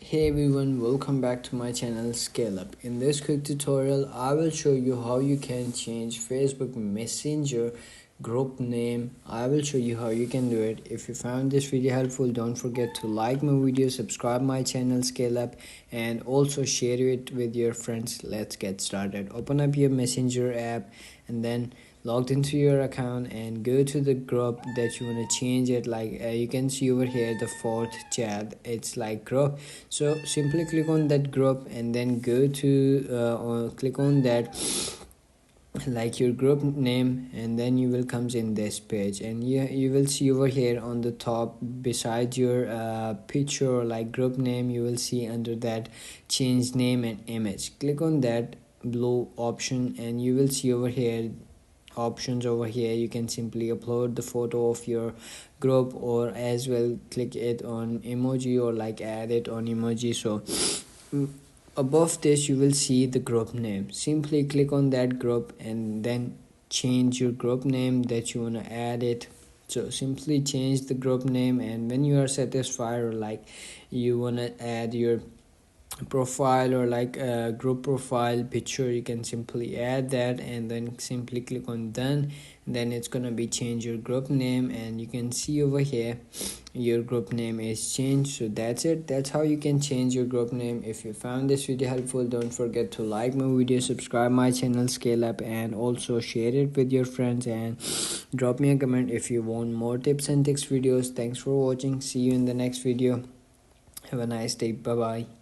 Hey everyone, welcome back to my channel Scale Up. In this quick tutorial, I will show you how you can change Facebook Messenger group name. I will show you how you can do it. If you found this video helpful, don't forget to like my video, subscribe my channel Scale Up, and also share it with your friends. Let's get started. Open up your Messenger app and then logged into your account and go to the group that you want to change it. Like you can see over here the fourth chat, it's like group. So simply click on that group and then go to click on that like your group name, and then you will comes in this page, and you will see over here on the top beside your picture or like group name, you will see under that change name and image. Click on that blue option and you will see over here options. Over here you can simply upload the photo of your group, or as well click it on emoji or like add it on emoji. So above this you will see the group name. Simply click on that group and then change your group name that you want to add it. So simply change the group name, and when you are satisfied or like you want to add your profile or like a group profile picture, you can simply add that and then simply click on done. Then it's gonna be change your group name, and you can see over here your group name is changed. So that's it, that's how you can change your group name. If you found this video helpful, don't forget to like my video, subscribe my channel Scale Up, and also share it with your friends, and drop me a comment if you want more tips and tricks videos. Thanks for watching, see you in the next video. Have a nice day, bye bye.